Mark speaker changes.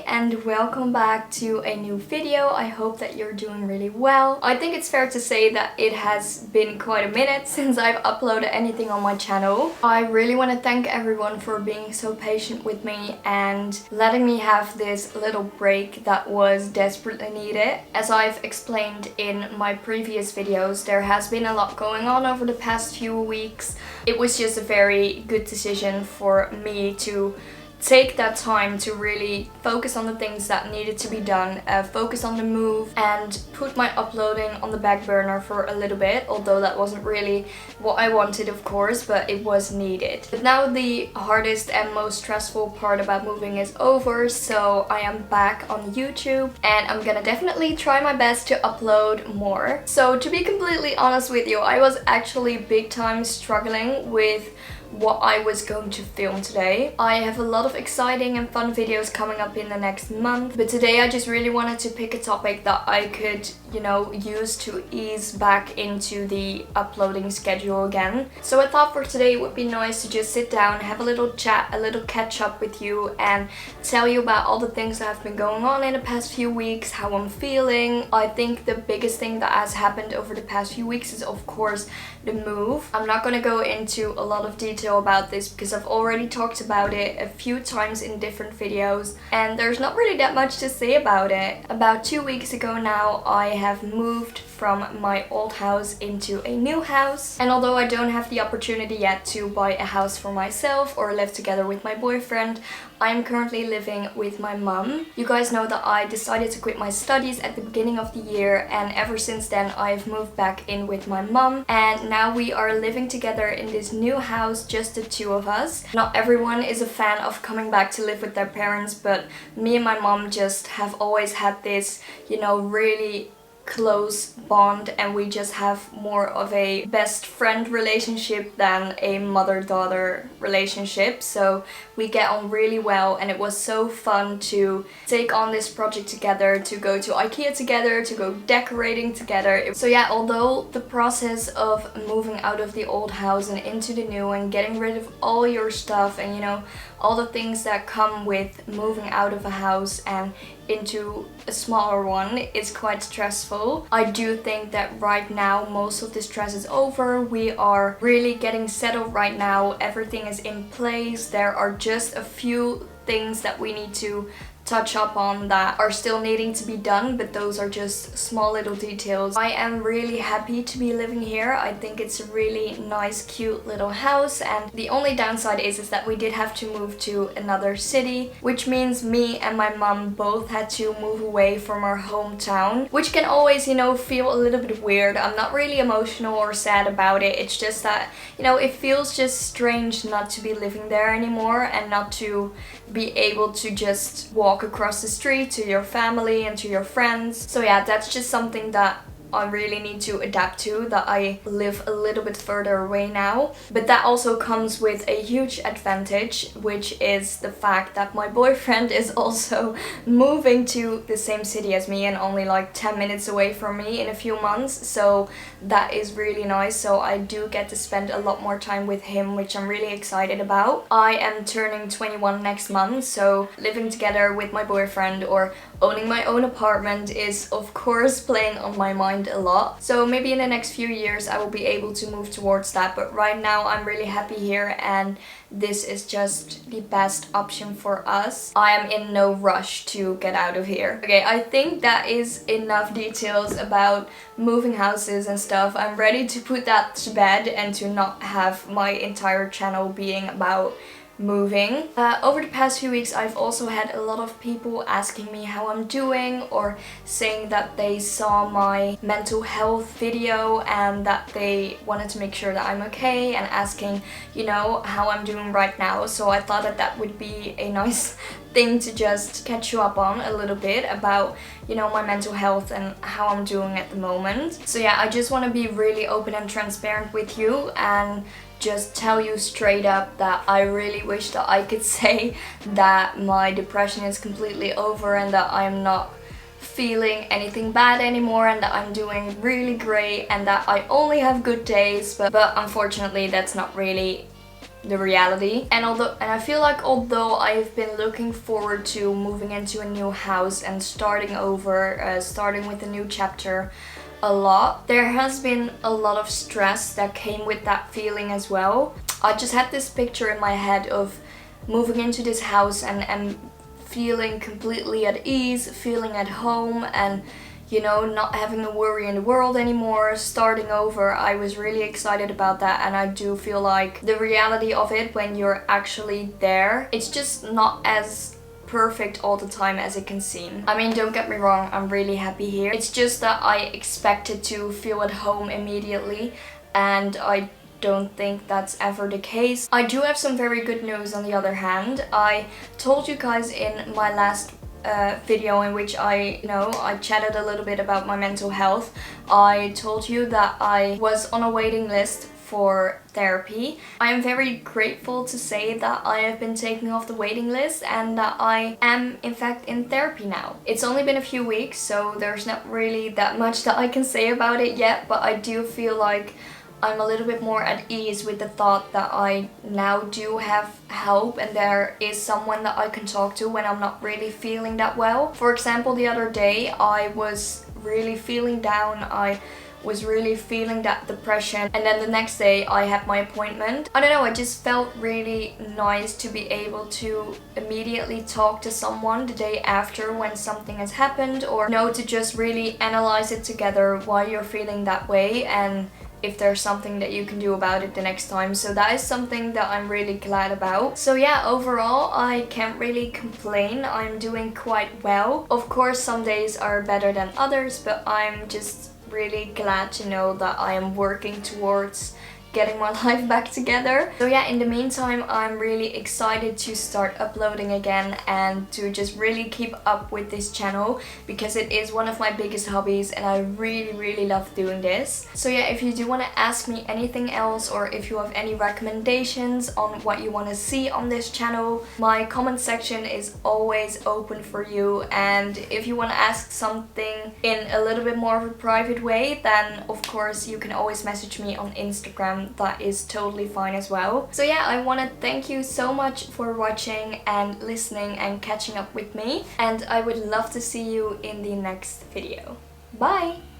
Speaker 1: and welcome back to a new video. I hope that you're doing really well. I think it's fair to say that it has been quite a minute since I've uploaded anything on my channel. I really want to thank everyone for being so patient with me and letting me have this little break that was desperately needed. As I've explained in my previous videos, there has been a lot going on over the past few weeks. It was just a very good decision for me to take that time to really focus on the things that needed to be done, focus on the move, and put my uploading on the back burner for a little bit, although that wasn't really what I wanted, of course, but it was needed. But now the hardest and most stressful part about moving is over, so I am back on YouTube and I'm gonna definitely try my best to upload more. So to be completely honest with you, I was actually big time struggling with what I was going to film today. I have a lot of exciting and fun videos coming up in the next month, but today I just really wanted to pick a topic that I could, use to ease back into the uploading schedule again. So I thought for today it would be nice to just sit down, have a little chat, a little catch up with you and tell you about all the things that have been going on in the past few weeks, how I'm feeling. I think the biggest thing that has happened over the past few weeks is of course the move. I'm not going to go into a lot of detail about this because I've already talked about it a few times in different videos and there's not really that much to say about it. About 2 weeks ago now I have moved from my old house into a new house, and although I don't have the opportunity yet to buy a house for myself or live together with my boyfriend, I'm currently living with my mum. You guys know that I decided to quit my studies at the beginning of the year, and ever since then I've moved back in with my mum, and now we are living together in this new house, just the two of us. Not everyone is a fan of coming back to live with their parents, but me and my mom just have always had this, really close bond, and we just have more of a best friend relationship than a mother-daughter relationship, so we get on really well, and it was so fun to take on this project together, to go to IKEA together, to go decorating together. So yeah, although the process of moving out of the old house and into the new and getting rid of all your stuff and all the things that come with moving out of a house and into a smaller one is quite stressful. I do think that right now most of the stress is over. We are really getting settled right now. Everything is in place. There are just a few things that we need to touch up on that are still needing to be done, but those are just small little details. I am really happy to be living here. I think it's a really nice, cute little house, and the only downside is that we did have to move to another city, which means me and my mum both had to move away from our hometown, which can always, feel a little bit weird. I'm not really emotional or sad about it. It's just that, it feels just strange not to be living there anymore and not to be able to just walk across the street to your family and to your friends. So yeah, that's just something that I really need to adapt to, that I live a little bit further away now. But that also comes with a huge advantage, which is the fact that my boyfriend is also moving to the same city as me and only like 10 minutes away from me in a few months. So that is really nice. So I do get to spend a lot more time with him, which I'm really excited about. I am turning 21 next month, so living together with my boyfriend or owning my own apartment is of course playing on my mind a lot. So maybe in the next few years I will be able to move towards that, but right now I'm really happy here and this is just the best option for us. I am in no rush to get out of here. Okay, I think that is enough details about moving houses and stuff. I'm ready to put that to bed and to not have my entire channel being about moving. Over the past few weeks I've also had a lot of people asking me how I'm doing, or saying that they saw my mental health video and that they wanted to make sure that I'm okay, and asking, how I'm doing right now. So I thought that that would be a nice thing to just catch you up on a little bit about, my mental health and how I'm doing at the moment. So yeah, I just want to be really open and transparent with you and just tell you straight up that I really wish that I could say that my depression is completely over and that I'm not feeling anything bad anymore and that I'm doing really great and that I only have good days, but unfortunately that's not really the reality. And I feel like although I've been looking forward to moving into a new house and starting over, starting with a new chapter a lot, there has been a lot of stress that came with that feeling as well. I just had this picture in my head of moving into this house and feeling completely at ease, feeling at home, and you know, not having a worry in the world anymore, starting over. I was really excited about that, and I do feel like the reality of it when you're actually there, it's just not as perfect all the time as it can seem. I mean, don't get me wrong, I'm really happy here. It's just that I expected to feel at home immediately, and I don't think that's ever the case. I do have some very good news on the other hand. I told you guys in my last video in which I chatted a little bit about my mental health. I told you that I was on a waiting list for therapy. I am very grateful to say that I have been taken off the waiting list and that I am in fact in therapy now. It's only been a few weeks, so there's not really that much that I can say about it yet, but I do feel like I'm a little bit more at ease with the thought that I now do have help and there is someone that I can talk to when I'm not really feeling that well. For example, the other day I was really feeling down, I was really feeling that depression, and then the next day I had my appointment. I don't know, I just felt really nice to be able to immediately talk to someone the day after when something has happened, or to just really analyze it together why you're feeling that way and if there's something that you can do about it the next time. So that is something that I'm really glad about. So yeah, overall I can't really complain. I'm doing quite well. Of course some days are better than others, but I'm just really glad to know that I am working towards getting my life back together. So yeah, in the meantime I'm really excited to start uploading again and to just really keep up with this channel because it is one of my biggest hobbies and I really love doing this. So yeah, if you do want to ask me anything else or if you have any recommendations on what you want to see on this channel, my comment section is always open for you, and if you want to ask something in a little bit more of a private way, then of course you can always message me on Instagram. That is totally fine as well. So yeah, I want to thank you so much for watching and listening and catching up with me, and I would love to see you in the next video. Bye!